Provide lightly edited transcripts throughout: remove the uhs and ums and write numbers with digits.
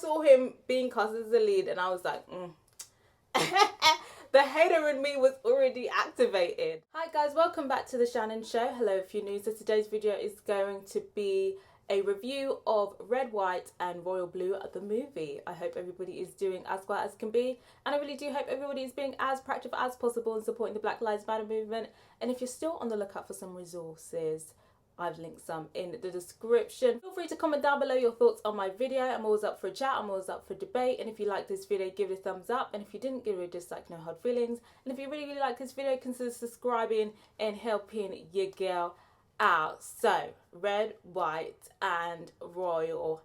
saw him being cast as the lead and I was like, The hater in me was already activated. Hi guys, welcome back to the Shannon Show. Hello if you're new. So today's video is going to be a review of Red, White and Royal Blue, the movie. I hope everybody is doing as well as can be, and I really do hope everybody is being as proactive as possible and supporting the Black Lives Matter movement. And if you're still on the lookout for some resources, I've linked some in the description. Feel free to comment down below your thoughts on my video. I'm always up for a chat, I'm always up for debate. And if you like this video, give it a thumbs up. And if you didn't, give it a dislike, no hard feelings. And if you really like this video, consider subscribing and helping your girl out. So, Red, White and Royal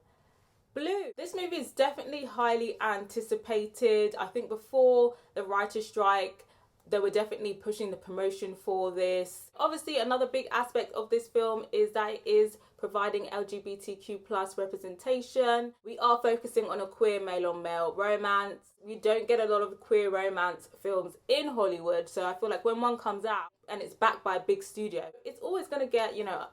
Blue. This movie is definitely highly anticipated. I think before the writer's strike, they were definitely pushing the promotion for this. Obviously, another big aspect of this film is that it is providing LGBTQ plus representation. We are focusing on a queer male on male romance. We don't get a lot of queer romance films in Hollywood, so I feel like when one comes out and it's backed by a big studio, it's always going to get, you know,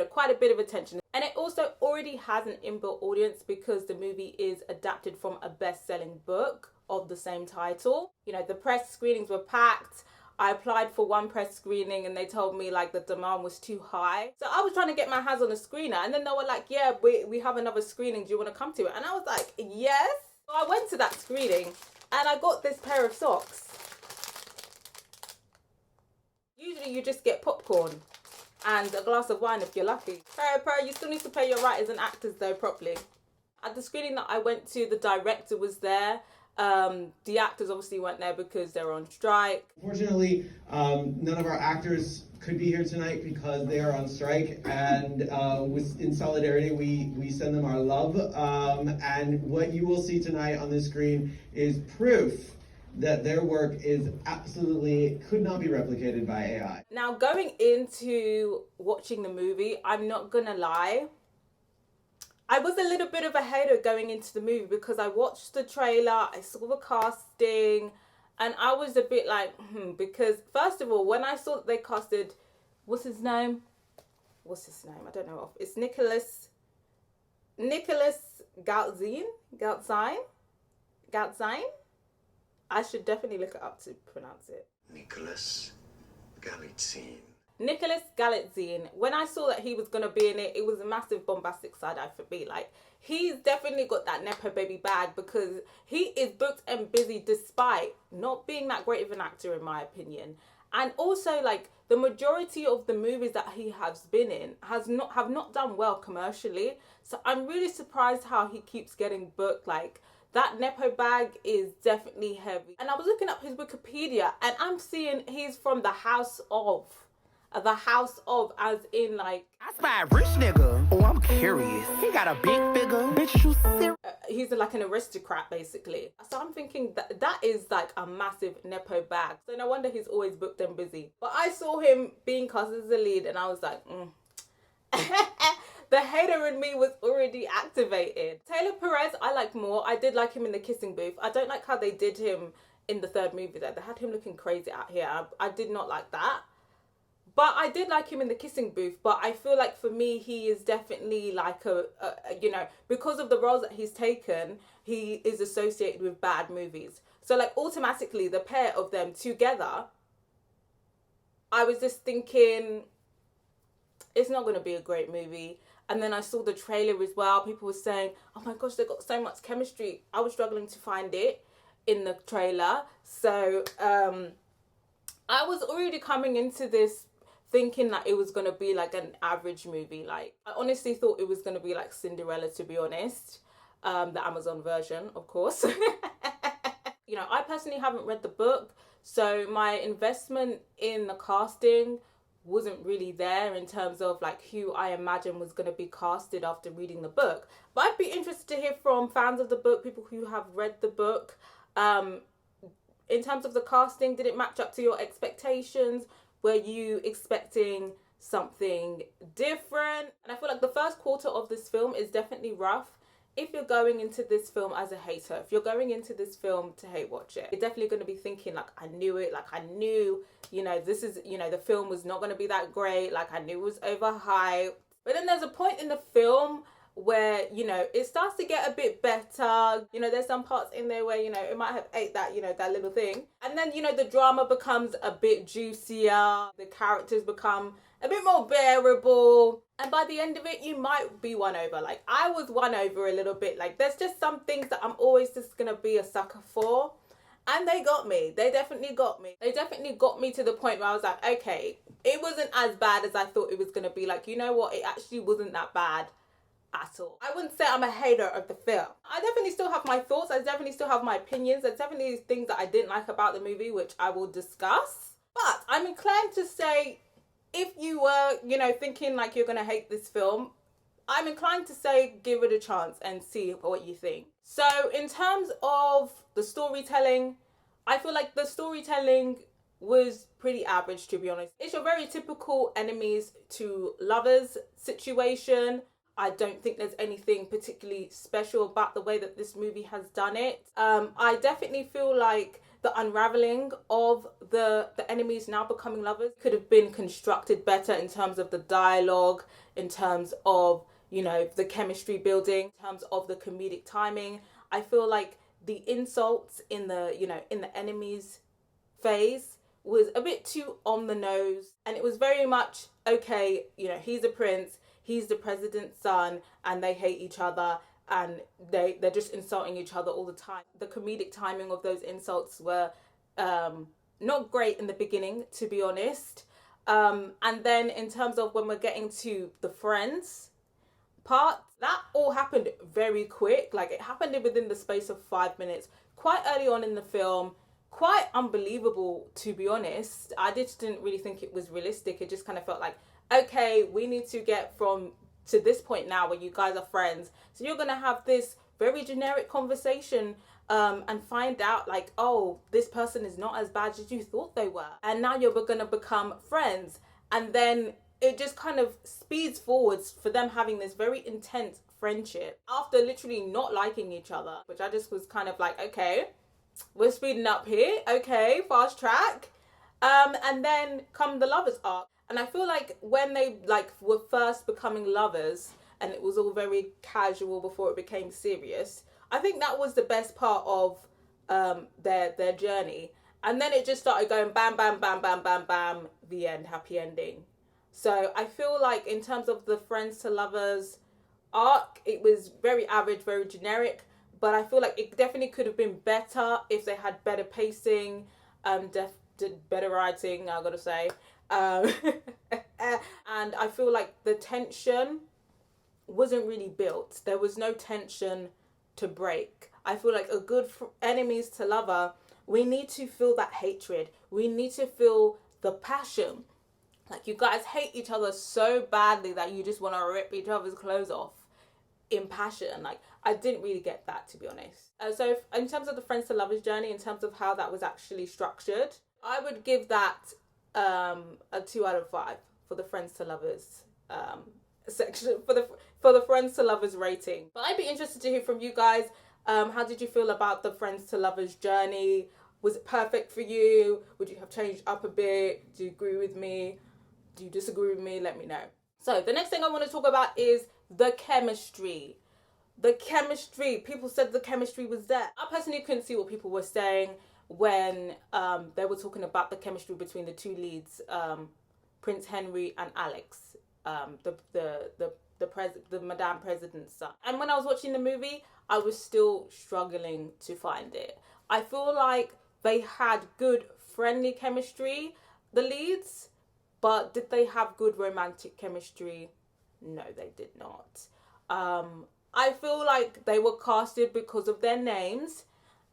quite a bit of attention. And it also already has an inbuilt audience because the movie is adapted from a best-selling book of the same title. You know, the press screenings were packed. I applied for one press screening and they told me like the demand was too high. So I was trying to get my hands on a screener and then they were like, yeah, we have another screening. Do you want to come to it? And I was like, yes. So I went to that screening and I got this pair of socks. Usually you just get popcorn and a glass of wine if you're lucky. You still need to pay your writers and actors though properly. At the screening that I went to, the director was there. The actors obviously weren't there because they're on strike. Unfortunately, none of our actors could be here tonight because they are on strike, and in solidarity we send them our love. And what you will see tonight on the screen is proof that their work is absolutely could not be replicated by AI. Now, going into watching the movie, I'm not gonna lie, I was a little bit of a hater going into the movie because I watched the trailer, I saw the casting, and I was a bit like, because first of all, when I saw that they casted, what's his name? I don't know. It's Nicholas Galtzine? I should definitely look it up to pronounce it. Nicholas Galitzine. When I saw that he was going to be in it, it was a massive bombastic side-eye for me. Like, he's definitely got that Nepo baby bag because he is booked and busy despite not being that great of an actor in my opinion. And also, like, the majority of the movies that he has been in have not done well commercially. So I'm really surprised how he keeps getting booked. Like, that Nepo bag is definitely heavy. And I was looking up his Wikipedia and I'm seeing he's from the house of, as in like, I spy a rich nigga. Oh, I'm curious. He got a big figure. Bitch, you serious? He's like an aristocrat basically. So I'm thinking that is like a massive Nepo bag. So no wonder he's always booked and busy. But I saw him being cast as the lead and I was like, The hater in me was already activated. Taylor Perez, I like more. I did like him in The Kissing Booth. I don't like how they did him in the third movie though. They had him looking crazy out here. I did not like that. But I did like him in The Kissing Booth. But I feel like for me, he is definitely like you know, because of the roles that he's taken, he is associated with bad movies. So like automatically the pair of them together, I was just thinking, it's not going to be a great movie. And then I saw the trailer as well. People were saying, oh my gosh, they got so much chemistry. I was struggling to find it in the trailer. So I was already coming into this thinking that it was going to be like an average movie. Like, I honestly thought it was going to be like Cinderella, to be honest. The Amazon version, of course. You know, I personally haven't read the book. So my investment in the casting wasn't really there in terms of like who I imagine was going to be casted after reading the book. But I'd be interested to hear from fans of the book, people who have read the book. In terms of the casting, did it match up to your expectations? Were you expecting something different? And I feel like the first quarter of this film is definitely rough. If you're going into this film as a hater, if you're going into this film to hate watch it, you're definitely going to be thinking like, I knew it, like I knew, you know, this is, you know, the film was not going to be that great, like I knew it was overhyped. But then there's a point in the film where, you know, it starts to get a bit better. You know, there's some parts in there where, you know, it might have ate that, you know, that little thing. And then, you know, the drama becomes a bit juicier. The characters become a bit more bearable. And by the end of it, you might be won over. Like, I was won over a little bit. Like, there's just some things that I'm always just going to be a sucker for. And they got me. They definitely got me. They definitely got me to the point where I was like, okay, it wasn't as bad as I thought it was going to be. Like, you know what? It actually wasn't that bad at all. I wouldn't say I'm a hater of the film. I definitely still have my thoughts. I definitely still have my opinions. There's definitely things that I didn't like about the movie, which I will discuss. But I'm inclined to say, if you were, you know, thinking like you're going to hate this film, I'm inclined to say give it a chance and see what you think. So in terms of the storytelling, I feel like the storytelling was pretty average, to be honest. It's your very typical enemies to lovers situation. I don't think there's anything particularly special about the way that this movie has done it. I definitely feel like the unraveling of the enemies now becoming lovers could have been constructed better in terms of the dialogue, in terms of, you know, the chemistry building, in terms of the comedic timing. I feel like the insults in the, you know, in the enemies phase was a bit too on the nose. And it was very much, okay, you know, he's a prince, he's the president's son, and they hate each other, and they're just insulting each other all the time. The comedic timing of those insults were not great in the beginning, to be honest. And then in terms of when we're getting to the friends part, that all happened very quick. Like, it happened within the space of 5 minutes, quite early on in the film. Quite unbelievable, to be honest. I just didn't really think it was realistic. It just kind of felt like, okay, we need to get from to this point now where you guys are friends. So you're going to have this very generic conversation and find out like, oh, this person is not as bad as you thought they were. And now you're going to become friends. And then it just kind of speeds forwards for them having this very intense friendship after literally not liking each other, which I just was kind of like, okay, we're speeding up here. Okay, fast track. And then come the lovers arc. And I feel like when they like were first becoming lovers and it was all very casual before it became serious, I think that was the best part of their journey. And then it just started going bam, bam, bam, bam, bam, bam, the end, happy ending. So I feel like in terms of the friends to lovers arc, it was very average, very generic. But I feel like it definitely could have been better if they had better pacing, better writing, I gotta say. And I feel like the tension wasn't really built. There was no tension to break. I feel like a good enemies to lover, we need to feel that hatred. We need to feel the passion. Like, you guys hate each other so badly that you just want to rip each other's clothes off in passion. Like, I didn't really get that, to be honest. So in terms of the friends to lovers journey, in terms of how that was actually structured, I would give that a 2 out of 5 for the friends to lovers section, for the friends to lovers rating. But I'd be interested to hear from you guys. How did you feel about the friends to lovers journey? Was it perfect for you? Would you have changed up a bit? Do you agree with me? Do you disagree with me? Let me know. So the next thing I want to talk about is the chemistry. The chemistry. People said the chemistry was there. I personally couldn't see what people were saying when they were talking about the chemistry between the two leads, Prince Henry and Alex, the Madame President's son. And when I was watching the movie, I was still struggling to find it. I feel like they had good friendly chemistry, the leads, but did they have good romantic chemistry? No, they did not. I feel like they were casted because of their names,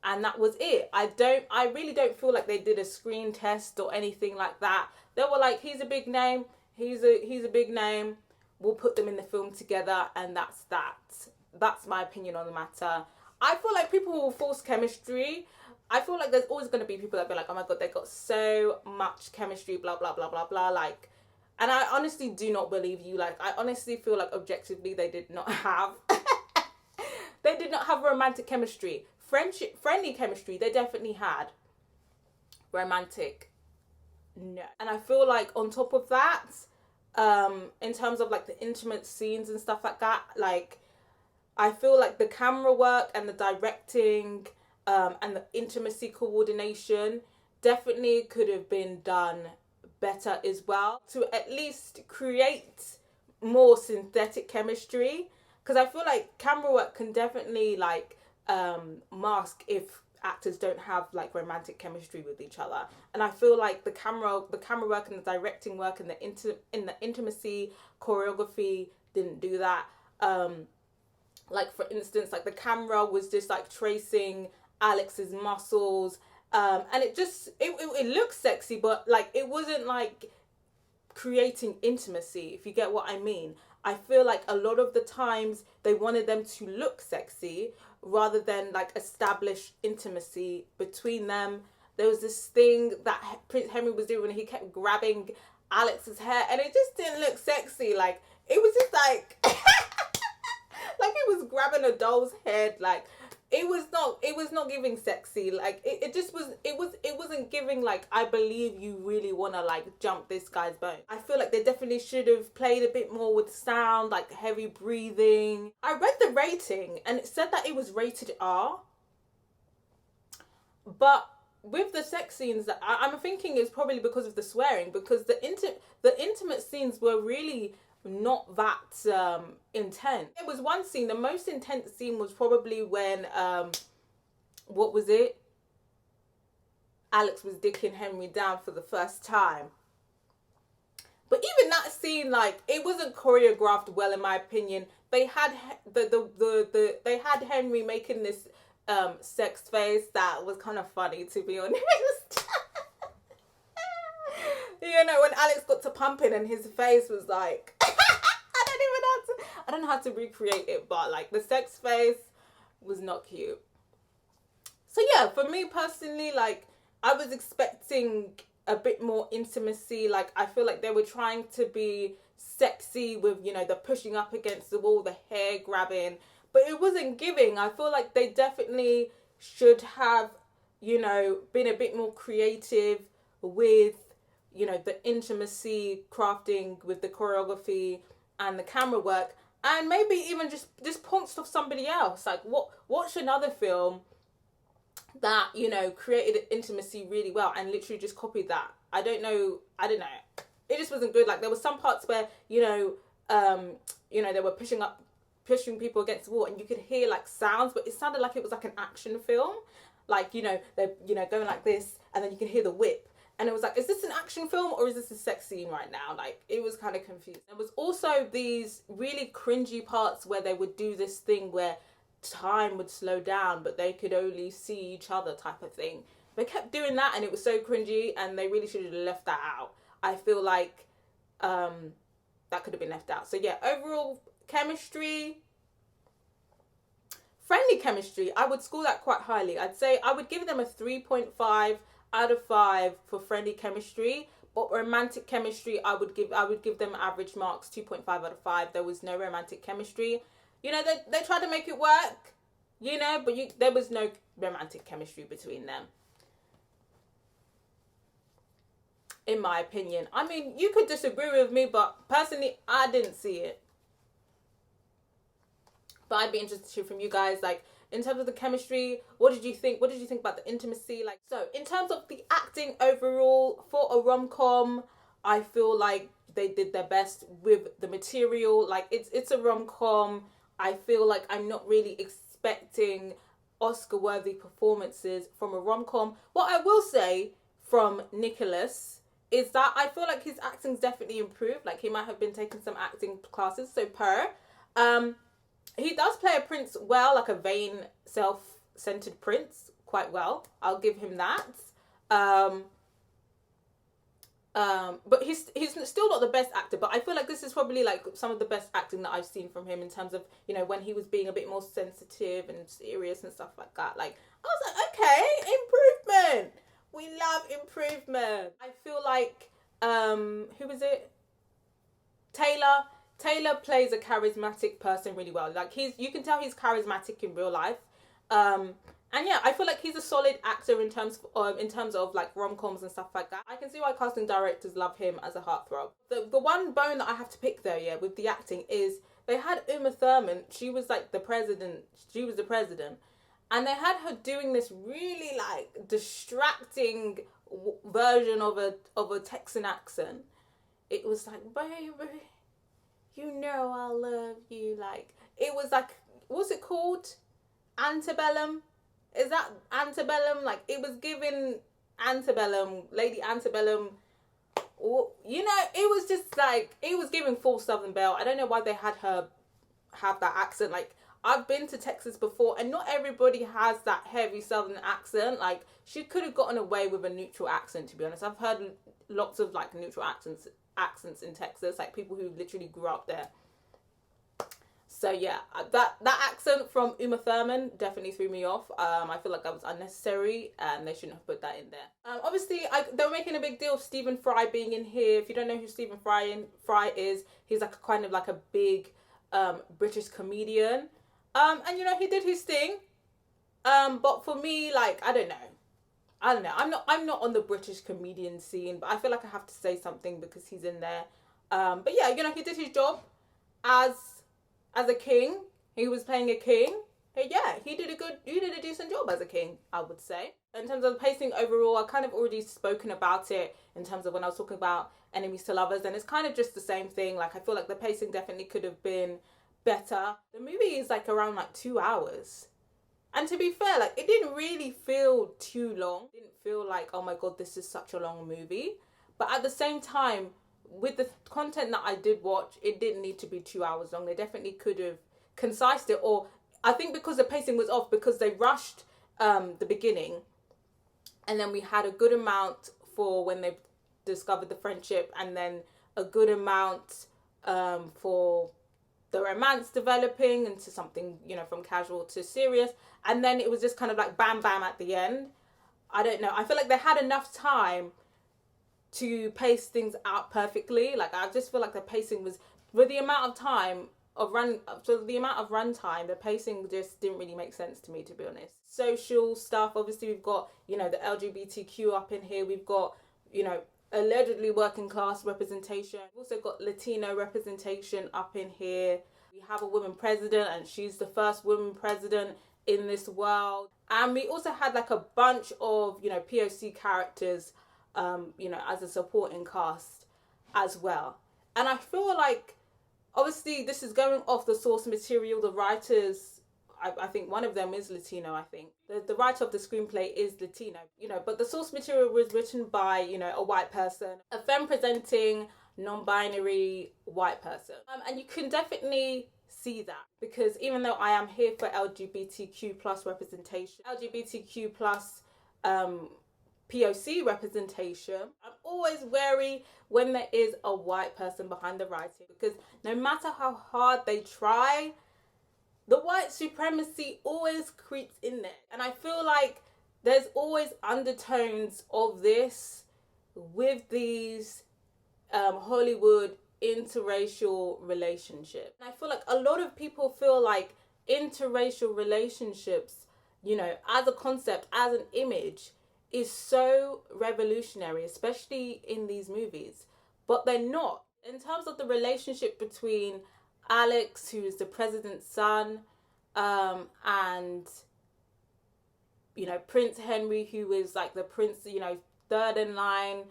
and that was it. I really don't feel like they did a screen test or anything like that. They were like, he's a big name, he's a big name, we'll put them in the film together, and that's that. That's my opinion on the matter. I feel like people will force chemistry. I feel like there's always going to be people that be like, oh my god, they got so much chemistry, blah, blah, blah, blah, blah. Like, and I honestly do not believe you. Like, I honestly feel like objectively they did not have, they did not have romantic chemistry. Friendly chemistry, they definitely had. Romantic, no. And I feel like on top of that, in terms of like the intimate scenes and stuff like that, like, I feel like the camera work and the directing and the intimacy coordination definitely could have been done better as well, to at least create more synthetic chemistry. Because I feel like camera work can definitely like mask if actors don't have like romantic chemistry with each other. And I feel like the camera work and the directing work and the intimacy choreography didn't do that. Like for instance, like the camera was just like tracing Alex's muscles, and it looks sexy, but like it wasn't like creating intimacy, if you get what I mean. I feel like a lot of the times they wanted them to look sexy rather than like establish intimacy between them. There was this thing that Prince Henry was doing when he kept grabbing Alex's hair, and it just didn't look sexy. Like it was just like like he was grabbing a doll's head. Like it was not giving sexy. Like it wasn't giving like, I believe you really want to like jump this guy's bone. I feel like they definitely should have played a bit more with sound, like heavy breathing. I read the rating and it said that it was rated R, but with the sex scenes, that I'm thinking is probably because of the swearing, because the intimate scenes were really not that intense. There was one scene, the most intense scene was probably when what was it? Alex was dicking Henry down for the first time. But even that scene, like, it wasn't choreographed well, in my opinion. They had they had Henry making this sex face that was kind of funny, to be honest. You know, when Alex got to pumping and his face was like, I don't know how to recreate it, but like the sex face was not cute. So yeah, for me personally, like I was expecting a bit more intimacy. Like I feel like they were trying to be sexy with, you know, the pushing up against the wall, the hair grabbing, but it wasn't giving. I feel like they definitely should have, you know, been a bit more creative with, you know, the intimacy crafting with the choreography and the camera work, and maybe even just pounced off somebody else. Like watch another film that, you know, created intimacy really well and literally just copied that. I don't know. It just wasn't good. Like there were some parts where, you know, they were pushing people against the wall, and you could hear like sounds, but it sounded like it was like an action film. Like, you know, they're, you know, going like this, and then you can hear the whip. And it was like, is this an action film or is this a sex scene right now? Like, it was kind of confused. There was also these really cringy parts where they would do this thing where time would slow down, but they could only see each other type of thing. They kept doing that, and it was so cringy, and they really should have left that out. I feel like that could have been left out. So yeah, overall chemistry, friendly chemistry, I would score that quite highly. I'd say I would give them a 3.5 out of 5 for friendly chemistry, but romantic chemistry, I would give them average marks, 2.5 out of 5. There was no romantic chemistry. You know, they tried to make it work, you know, but there was no romantic chemistry between them, in my opinion. I mean, you could disagree with me, but personally, I didn't see it. But I'd be interested to hear from you guys, like, in terms of the chemistry, what did you think? What did you think about the intimacy? Like, so in terms of the acting overall for a rom-com, I feel like they did their best with the material. Like, it's a rom-com. I feel like I'm not really expecting Oscar-worthy performances from a rom-com. What I will say from Nicholas is that I feel like his acting's definitely improved. Like, he might have been taking some acting classes. So he does play a prince well, like a vain, self-centered prince, quite well. I'll give him that. But he's still not the best actor, but I feel like this is probably like some of the best acting that I've seen from him in terms of, you know, when he was being a bit more sensitive and serious and stuff like that. Like, I was like, okay, improvement. We love improvement. I feel like, who was it? Taylor plays a charismatic person really well. Like, you can tell he's charismatic in real life. And yeah, I feel like he's a solid actor in terms of like rom-coms and stuff like that. I can see why casting directors love him as a heartthrob. The one bone that I have to pick though, yeah, with the acting is They had Uma Thurman. She was like the president. She was the president. And they had her doing this really like distracting version of a Texan accent. It was like, baby, you know I love you. Like, it was like, what's it called? Antebellum? Is that Antebellum? Like, it was giving Antebellum, Lady Antebellum. You know, it was just like, it was giving full Southern Belle. I don't know why they had her have that accent. Like, I've been to Texas before, and not everybody has that heavy Southern accent. Like, she could have gotten away with a neutral accent, to be honest. I've heard lots of like neutral accents in Texas, like people who literally grew up there. So yeah, that accent from Uma Thurman definitely threw me off. I feel like that was unnecessary, and they shouldn't have put that in there. Obviously, they were making a big deal of Stephen Fry being in here. If you don't know who Stephen Fry is, he's like kind of like a big British comedian. And you know, he did his thing. But for me, like, I don't know. I'm not on the British comedian scene, but I feel like I have to say something because he's in there. But yeah, you know, he did his job as a king. He was playing a king. Hey, yeah, he did a decent job as a king, I would say. In terms of the pacing overall, I kind of already spoken about it in terms of when I was talking about Enemies to Lovers, and it's kind of just the same thing. Like, I feel like the pacing definitely could have been better. The movie is like around like 2 hours. And to be fair, like, it didn't really feel too long. It didn't feel like, oh my God, this is such a long movie. But at the same time, with the content that I did watch, it didn't need to be 2 hours long. They definitely could have concised it, or I think because the pacing was off, because they rushed the beginning, and then we had a good amount for when they discovered the friendship, and then a good amount for the romance developing into something, you know, from casual to serious, and then it was just kind of like bam bam at the end. I don't know, I feel like they had enough time to pace things out perfectly. Like, I just feel like the pacing was, with the amount of time of runtime, the pacing just didn't really make sense to me, to be honest. Social stuff, obviously we've got, you know, the LGBTQ up in here. We've got, you know, allegedly working class representation. We've also got Latino representation up in here. We have a woman president, and she's the first woman president in this world. And we also had like a bunch of, you know, POC characters, you know, as a supporting cast as well. And I feel like, obviously, this is going off the source material. The writers, I think one of them is Latino, I think. The writer of the screenplay is Latino, you know, but the source material was written by, you know, a white person, a femme-presenting, non-binary white person. And you can definitely see that, because even though I am here for LGBTQ plus representation, LGBTQ plus POC representation, I'm always wary when there is a white person behind the writing, because no matter how hard they try, the white supremacy always creeps in there. And I feel like there's always undertones of this with these Hollywood interracial relationships. And I feel like a lot of people feel like interracial relationships, you know, as a concept, as an image, is so revolutionary, especially in these movies. But they're not. In terms of the relationship between Alex, who is the president's son, and, you know, Prince Henry, who is like the prince, you know, third in line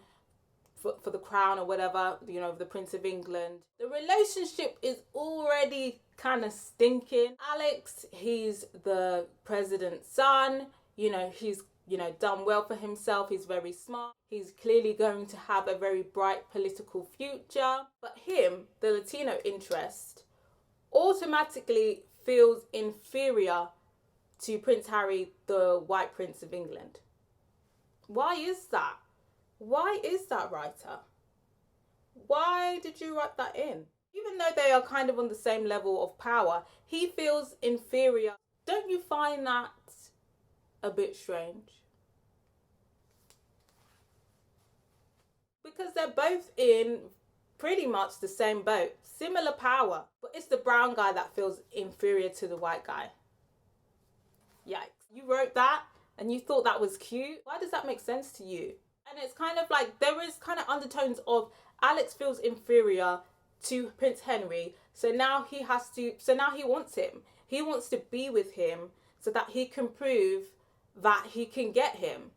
for the crown or whatever, you know, the Prince of England. The relationship is already kind of stinking. Alex, he's the president's son, you know, he's, you know, done well for himself. He's very smart. He's clearly going to have a very bright political future. But him, the Latino interest, automatically feels inferior to Prince Harry, the White Prince of England. Why is that? Why is that, writer? Why did you write that in? Even though they are kind of on the same level of power, he feels inferior. Don't you find that a bit strange? Because they're both in pretty much the same boat, similar power, but it's the brown guy that feels inferior to the white guy. Yikes. You wrote that and you thought that was cute? Why does that make sense to you? And it's kind of like, there is kind of undertones of Alex feels inferior to Prince Henry. So now he wants him. He wants to be with him so that he can prove that he can get him.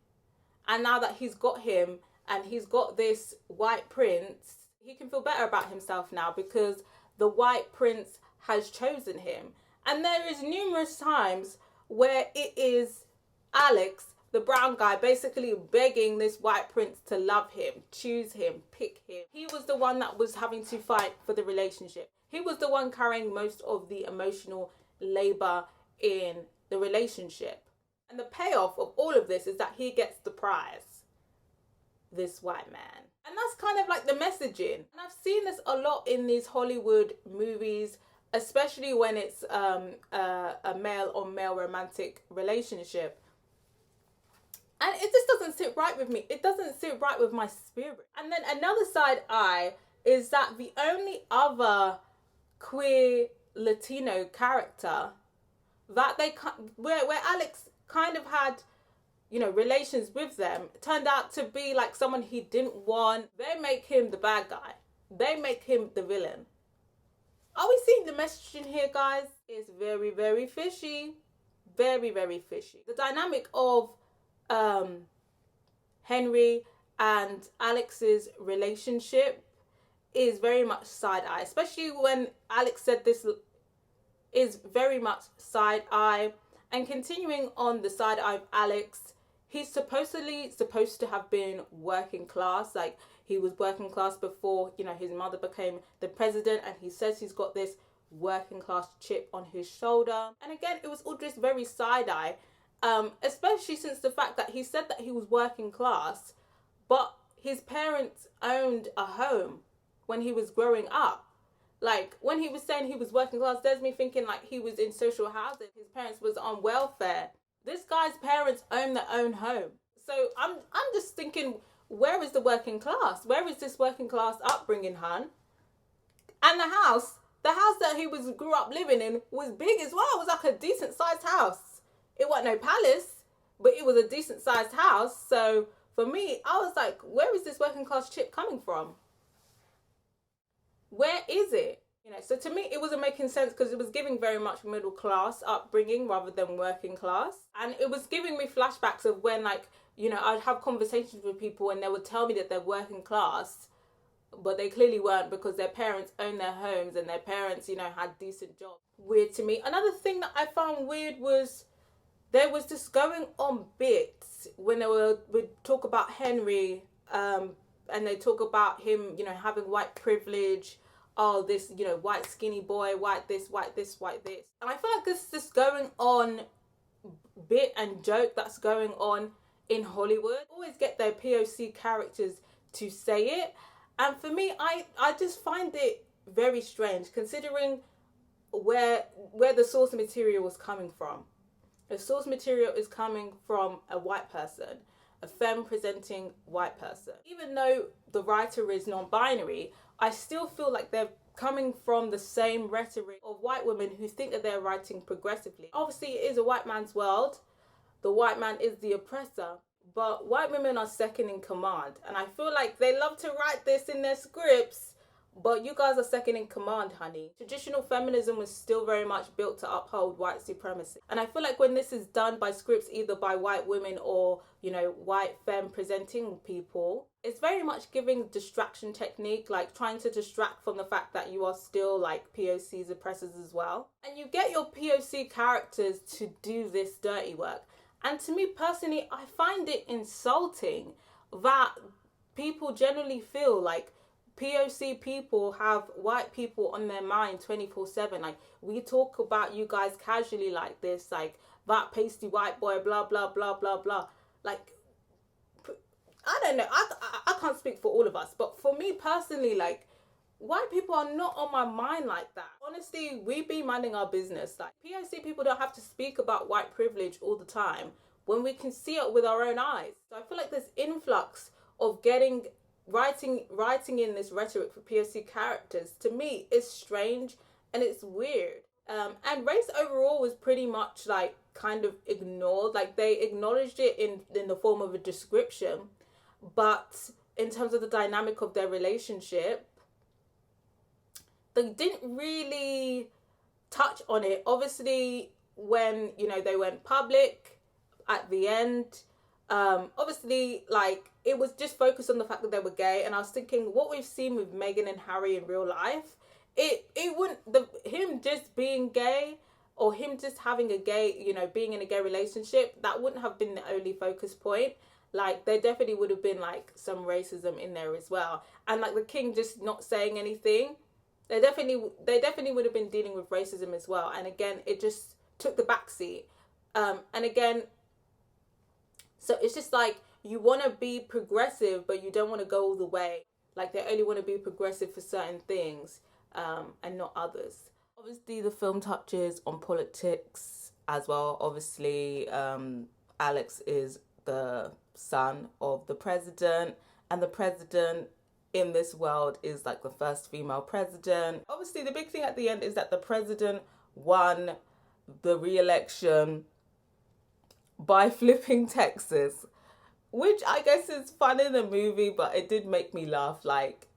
And now that he's got him and he's got this white prince, he can feel better about himself now because the white prince has chosen him. And there is numerous times where it is Alex, the brown guy, basically begging this white prince to love him, choose him, pick him. He was the one that was having to fight for the relationship. He was the one carrying most of the emotional labor in the relationship. And the payoff of all of this is that he gets the prize, this white man. And that's kind of like the messaging. And I've seen this a lot in these Hollywood movies, especially when it's a male on male romantic relationship. And it just doesn't sit right with me. It doesn't sit right with my spirit. And then another side eye is that the only other queer Latino character that where Alex kind of had, relations with them, turned out to be like someone he didn't want. They make him the bad guy. They make him the villain. Are we seeing the messaging here, guys? It's very, very fishy. Very, very fishy. The dynamic of Henry and Alex's relationship is very much side eye, especially when Alex said this is very much side eye. And continuing on the side eye of Alex, he's supposed to have been working class. Like, he was working class before, his mother became the president, and he says he's got this working class chip on his shoulder. And again, it was all just very side eye, especially since the fact that he said that he was working class, but his parents owned a home when he was growing up. Like, when he was saying he was working class, there's me thinking like he was in social housing. His parents was on welfare. This guy's parents own their own home. So I'm just thinking, where is the working class? Where is this working class upbringing, hun? And the house that he grew up living in was big as well. It was like a decent sized house. It wasn't no palace, but it was a decent sized house. So for me, I was like, where is this working class chip coming from? Where is it? So to me, it wasn't making sense because it was giving very much middle class upbringing rather than working class. And it was giving me flashbacks of when, I'd have conversations with people and they would tell me that they're working class, but they clearly weren't because their parents owned their homes and their parents, had decent jobs. Weird to me. Another thing that I found weird was there was this going on bits when would talk about Henry, and they talk about him, having white privilege. Oh, this, white skinny boy, white this, white this, white this. And I feel like this is this going on bit and joke that's going on in Hollywood. Always get their POC characters to say it. And for me, I just find it very strange considering where the source material was coming from. The source material is coming from a white person, a femme presenting white person. Even though the writer is non-binary, I still feel like they're coming from the same rhetoric of white women who think that they're writing progressively. Obviously, it is a white man's world. The white man is the oppressor, but white women are second in command. And I feel like they love to write this in their scripts, but you guys are second in command, honey. Traditional feminism was still very much built to uphold white supremacy. And I feel like when this is done by scripts, either by white women or, white femme presenting people, it's very much giving distraction technique, like trying to distract from the fact that you are still like POC's oppressors as well. And you get your POC characters to do this dirty work. And to me personally, I find it insulting that people generally feel like POC people have white people on their mind 24/7. Like, we talk about you guys casually like this, like that pasty white boy, blah, blah, blah, blah, blah. Like, I don't know. I can't speak for all of us, but for me personally, like, white people are not on my mind like that. Honestly, we be minding our business. Like, POC people don't have to speak about white privilege all the time when we can see it with our own eyes. So I feel like this influx of writing in this rhetoric for POC characters, to me, is strange and it's weird. And race overall was pretty much like kind of ignored. Like, they acknowledged it in the form of a description, but in terms of the dynamic of their relationship, they didn't really touch on it. Obviously, when, you know, they went public at the end, obviously, like, it was just focused on the fact that they were gay. And I was thinking, what we've seen with Meghan and Harry in real life, it wouldn't, him just being gay, or him just having a gay, you know, being in a gay relationship, that wouldn't have been the only focus point. Like, there definitely would have been, like, some racism in there as well. And, like, the king just not saying anything, they definitely would have been dealing with racism as well. And again, it just took the backseat. And again, so it's just like, you want to be progressive, but you don't want to go all the way. Like, they only want to be progressive for certain things, and not others. Obviously, the film touches on politics as well. Obviously, Alex is the son of the president, and the president in this world is like the first female president. Obviously, the big thing at the end is that the president won the re-election by flipping Texas, which I guess is fun in the movie, but it did make me laugh. Like,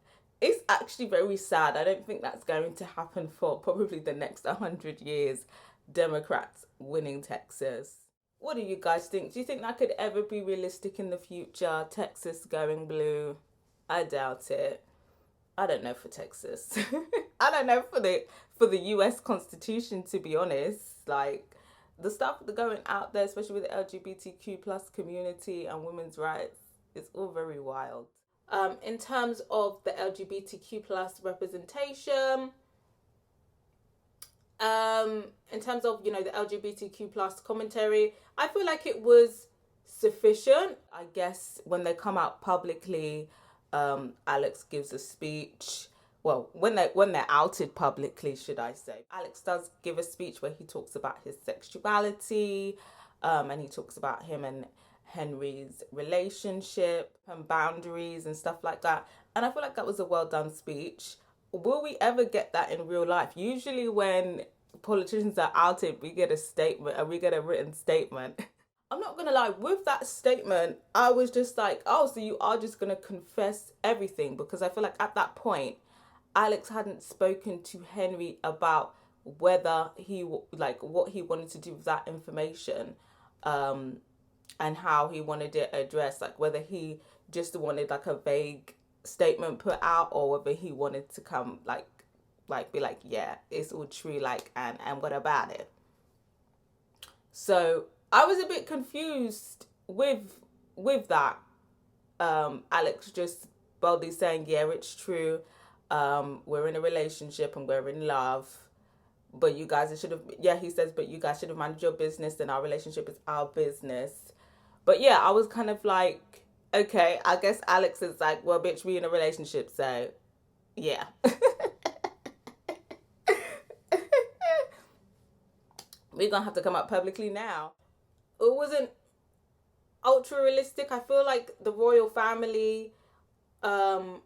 it's actually very sad. I don't think that's going to happen for probably the next 100 years, Democrats winning Texas. What do you guys think? Do you think that could ever be realistic in the future? Texas going blue? I doubt it. I don't know for Texas. I don't know for the US Constitution, to be honest. Like, the stuff that's going out there, especially with the LGBTQ plus community and women's rights, it's all very wild. In terms of the LGBTQ plus representation, in terms of, you know, the LGBTQ plus commentary, I feel like it was sufficient. I guess when they come out publicly, Alex gives a speech. Well, when they're outed publicly, should I say, Alex does give a speech where he talks about his sexuality, and he talks about him and Henry's relationship and boundaries and stuff like that. And I feel like that was a well done speech. Will we ever get that in real life? Usually when politicians are outed, we get a statement, and we get a written statement. I'm not gonna lie, with that statement, I was just like, oh, so you are just gonna confess everything? Because I feel like at that point, Alex hadn't spoken to Henry about whether he, like, what he wanted to do with that information, and how he wanted it addressed, like whether he just wanted like a vague statement put out, or whether he wanted to come like be like, yeah, it's all true, like, and what about it? So I was a bit confused with that. Alex just boldly saying, yeah, it's true, we're in a relationship and we're in love, but you guys should have, yeah, he says, but you guys should have managed your business, and our relationship is our business. But yeah, I was kind of like, okay, I guess Alex is like, well, bitch, we in a relationship, so yeah. We're gonna have to come out publicly now. It wasn't ultra realistic. I feel like the royal family probably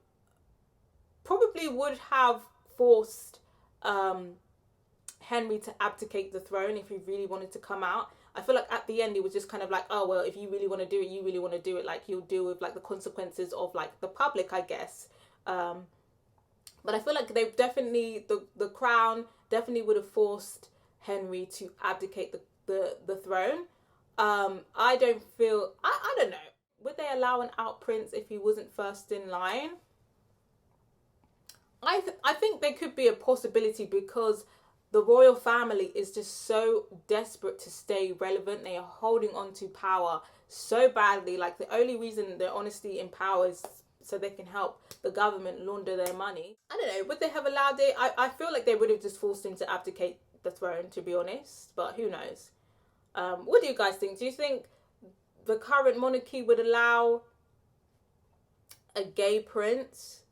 would have forced Henry to abdicate the throne if he really wanted to come out. I feel like at the end, it was just kind of like, oh, well, if you really want to do it, you really want to do it. Like, you'll deal with, like, the consequences of, like, the public, I guess. But I feel like they've definitely, the crown definitely would have forced Henry to abdicate the throne. I don't feel, I don't know. Would they allow an out prince if he wasn't first in line? I think there could be a possibility, because the royal family is just so desperate to stay relevant. They are holding on to power so badly. Like, the only reason they're honestly in power is so they can help the government launder their money. I don't know, would they have allowed it? I feel like they would have just forced him to abdicate the throne, to be honest, but who knows? What do you guys think? Do you think the current monarchy would allow a gay prince?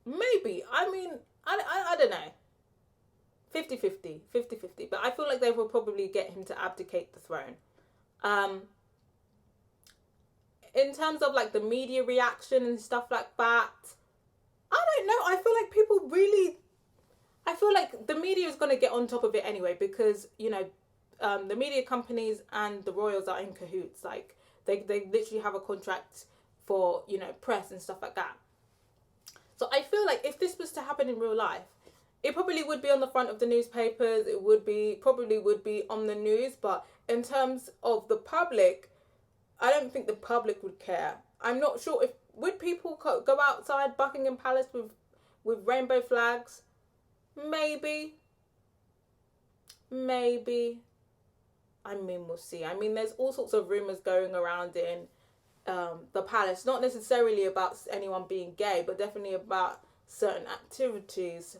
Maybe. I mean, I don't know. 50-50. But I feel like they will probably get him to abdicate the throne. In terms of, like, the media reaction and stuff like that, I don't know. I feel like people really... I feel like the media is going to get on top of it anyway, because, you know, the media companies and the royals are in cahoots. Like, they literally have a contract for, you know, press and stuff like that. So I feel like if this was to happen in real life, it probably would be on the front of the newspapers. It probably would be on the news. But in terms of the public, I don't think the public would care. I'm not sure if would people go outside Buckingham Palace with rainbow flags. Maybe. I mean, we'll see. I mean, there's all sorts of rumors going around in the palace, not necessarily about anyone being gay, but definitely about certain activities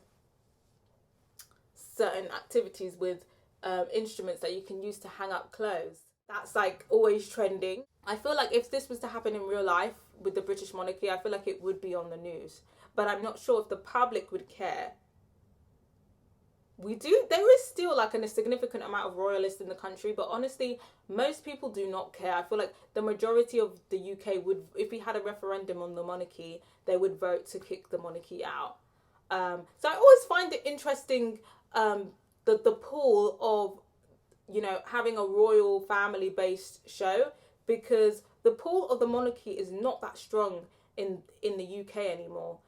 with instruments that you can use to hang up clothes. That's like always trending. I feel like if this was to happen in real life with the British monarchy, I feel like it would be on the news, but I'm not sure if the public would care. There is still like a significant amount of royalists in the country, but honestly, most people do not care. I feel like the majority of the UK would, if we had a referendum on the monarchy, they would vote to kick the monarchy out. So I always find it interesting, the pull of, you know, having a royal family based show, because the pull of the monarchy is not that strong in the UK anymore.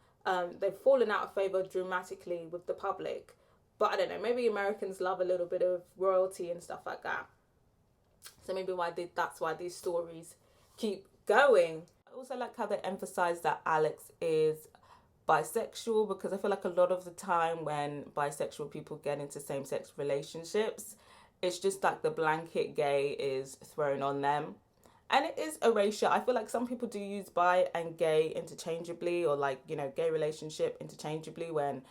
They've fallen out of favour dramatically with the public. But I don't know, maybe Americans love a little bit of royalty and stuff like that. So maybe that's why these stories keep going. I also like how they emphasize that Alex is bisexual, because I feel like a lot of the time when bisexual people get into same-sex relationships, it's just like the blanket gay is thrown on them. And it is erasure. I feel like some people do use bi and gay interchangeably, or like, you know, gay relationship interchangeably when,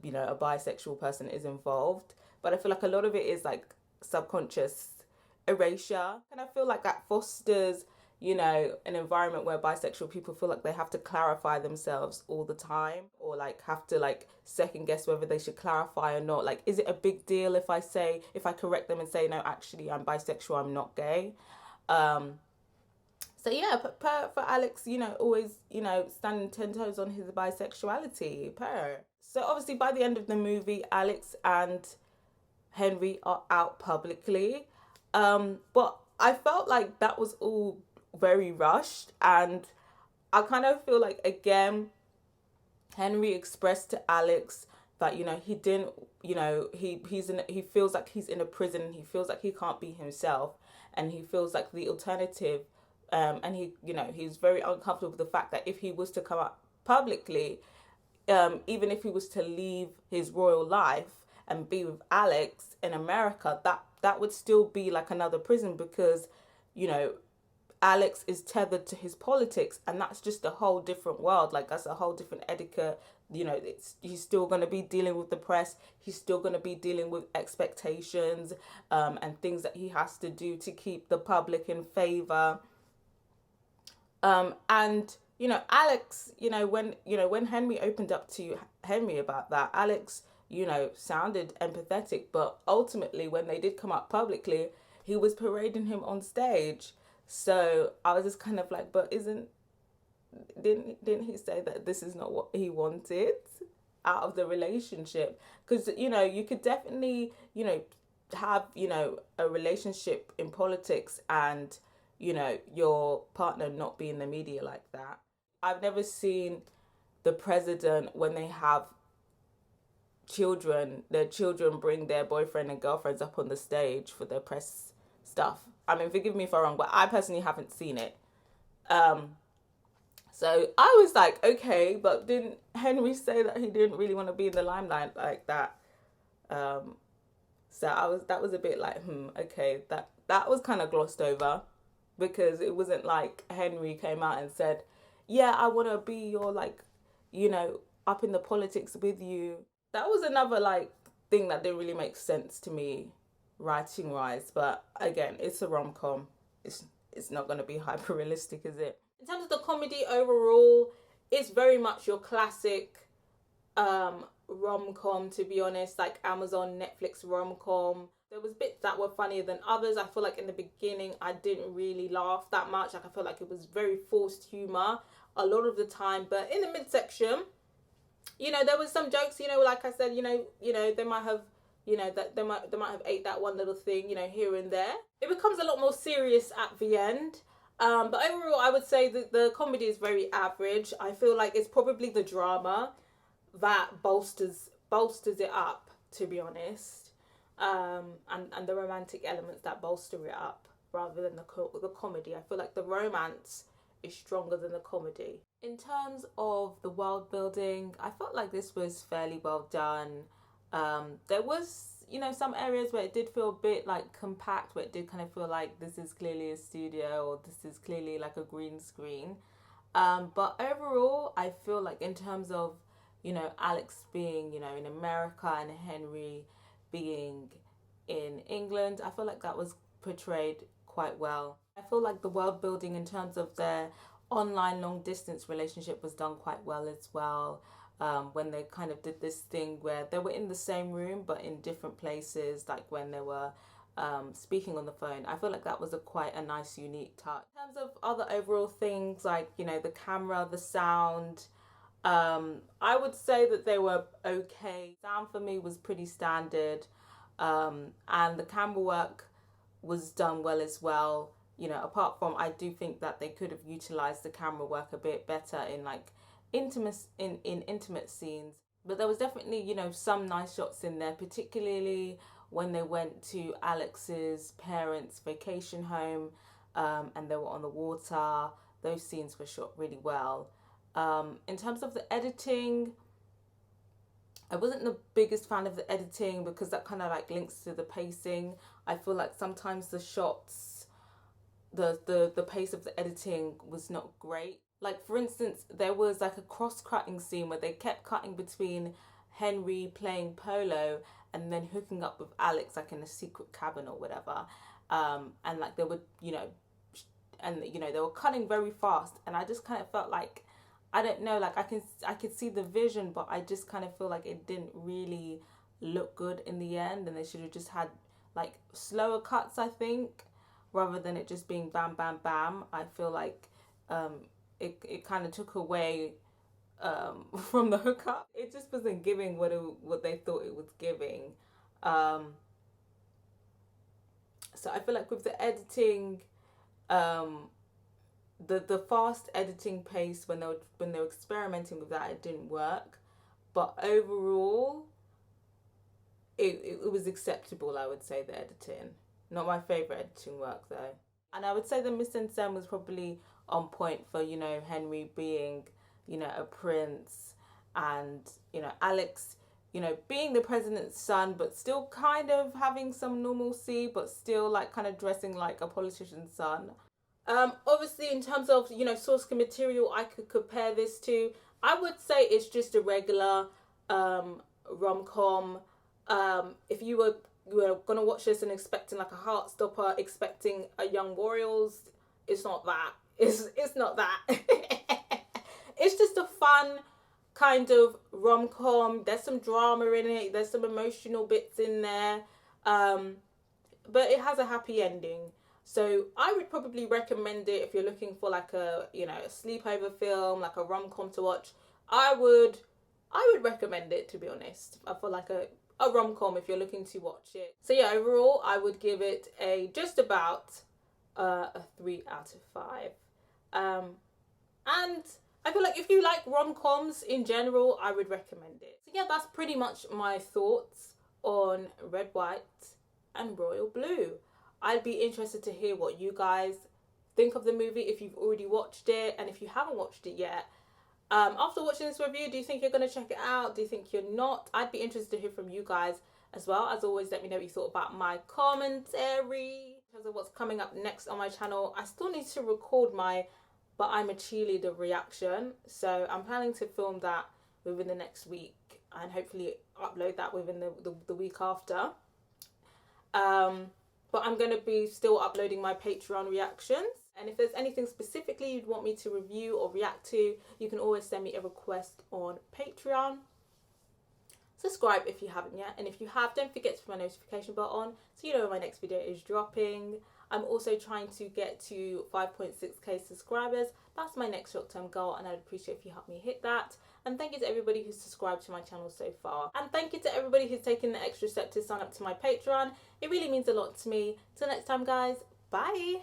you know, a bisexual person is involved. But I feel like a lot of it is like subconscious erasure. And I feel like that fosters, you know, an environment where bisexual people feel like they have to clarify themselves all the time, or like have to like second guess whether they should clarify or not. Like, is it a big deal if I correct them and say, no, actually I'm bisexual, I'm not gay? So yeah, for Alex, you know, always, you know, standing 10 toes on his bisexuality. So obviously by the end of the movie, Alex and Henry are out publicly. But I felt like that was all very rushed, and I kind of feel like, again, Henry expressed to Alex that, you know, he didn't, you know, he feels like he's in a prison, he feels like he can't be himself, and he feels like the alternative, and he, you know, he's very uncomfortable with the fact that if he was to come out publicly, even if he was to leave his royal life and be with Alex in America, that would still be like another prison, because, you know, Alex is tethered to his politics, and that's just a whole different world. Like, that's a whole different etiquette. You know, he's still going to be dealing with the press. He's still going to be dealing with expectations, and things that he has to do to keep the public in favor. And, you know, Alex, when Henry opened up to Henry about that, Alex, you know, sounded empathetic, but ultimately when they did come up publicly, he was parading him on stage. So I was just kind of like, but didn't he say that this is not what he wanted out of the relationship? Because, you know, you could definitely, you know, have, you know, a relationship in politics and, you know, your partner not be in the media like that. I've never seen the president, when they have children, their children bring their boyfriend and girlfriends up on the stage for their press stuff. I mean, forgive me if I'm wrong, but I personally haven't seen it. So I was like, okay, but didn't Henry say that he didn't really want to be in the limelight like that? So that was a bit like, okay, that was kind of glossed over, because it wasn't like Henry came out and said, yeah, I want to be your, like, you know, up in the politics with you. That was another, like, thing that didn't really make sense to me, writing wise. But again, it's a rom-com. It's not going to be hyper realistic, is it? In terms of the comedy overall, it's very much your classic rom-com, to be honest, like Amazon, Netflix rom-com. There was bits that were funnier than others. I feel like in the beginning, I didn't really laugh that much. Like, I feel like it was very forced humor a lot of the time. But in the midsection, you know, there was some jokes, you know, like I said, you know, they might have, you know, that they might have ate that one little thing, you know, here and there. It becomes a lot more serious at the end. But overall, I would say that the comedy is very average. I feel like it's probably the drama that bolsters it up, to be honest, and the romantic elements that bolster it up rather than the comedy. I feel like the romance is stronger than the comedy. In terms of the world building, I felt like this was fairly well done. There was, some areas where it did feel a bit like compact, where it did kind of feel like this is clearly a studio or this is clearly like a green screen. But overall, I feel like in terms of, Alex being, in America and Henry being in England, I feel like that was portrayed quite well. I feel like the world building in terms of their online long distance relationship was done quite well as well. When they kind of did this thing where they were in the same room but in different places, like when they were speaking on the phone. I feel like that was quite a nice, unique touch. In terms of other overall things, like, the camera, the sound, I would say that they were okay. Sound for me was pretty standard, and the camera work was done well as well. Apart from, I do think that they could have utilized the camera work a bit better in like intimate scenes. But there was definitely, some nice shots in there, particularly when they went to Alex's parents' vacation home, and they were on the water. Those scenes were shot really well. In terms of the editing, I wasn't the biggest fan of the editing because that kind of like links to the pacing. I feel like sometimes the shots, the pace of the editing was not great. Like, for instance, there was like a cross-cutting scene where they kept cutting between Henry playing polo and then hooking up with Alex like in a secret cabin or whatever. And like they would, they were cutting very fast, and I just kind of felt like, I don't know, like I could see the vision, but I just kind of feel like it didn't really look good in the end, and they should have just had like slower cuts, I think, rather than it just being bam bam bam. I feel like it kind of took away from the hookup. It just wasn't giving what they thought it was giving. So I feel like with the editing, the fast editing pace when they were experimenting with that, it didn't work. But overall, it was acceptable, I would say, the editing. Not my favourite editing work though. And I would say the mise-en-scène was probably on point for, Henry being, a prince, and, Alex, being the president's son, but still kind of having some normalcy, but still like kind of dressing like a politician's son. Obviously, in terms of, source material I could compare this to, I would say it's just a regular rom-com. If you were gonna watch this and expecting like a heart stopper, expecting a young royals, it's not that. It's not that. It's just a fun kind of rom-com. There's some drama in it. There's some emotional bits in there, but it has a happy ending. So I would probably recommend it if you're looking for like a sleepover film, like a rom-com to watch. I would recommend it, to be honest. I feel like a rom-com if you're looking to watch it. So yeah, overall I would give it just about a 3 out of 5. And I feel like if you like rom-coms in general, I would recommend it. So yeah, that's pretty much my thoughts on Red, White and Royal Blue. I'd be interested to hear what you guys think of the movie, if you've already watched it, and if you haven't watched it yet. After watching this review, do you think you're going to check it out? Do you think you're not? I'd be interested to hear from you guys as well. As always, let me know what you thought about my commentary. In terms of what's coming up next on my channel, I still need to record my But I'm a Cheerleader reaction. So I'm planning to film that within the next week and hopefully upload that within the week after. But I'm going to be still uploading my Patreon reactions. And if there's anything specifically you'd want me to review or react to, you can always send me a request on Patreon. Subscribe if you haven't yet. And if you have, don't forget to put my notification bell on so you know when my next video is dropping. I'm also trying to get to 5.6k subscribers. That's my next short-term goal, and I'd appreciate if you help me hit that. And thank you to everybody who's subscribed to my channel so far. And thank you to everybody who's taken the extra step to sign up to my Patreon. It really means a lot to me. Till next time, guys. Bye.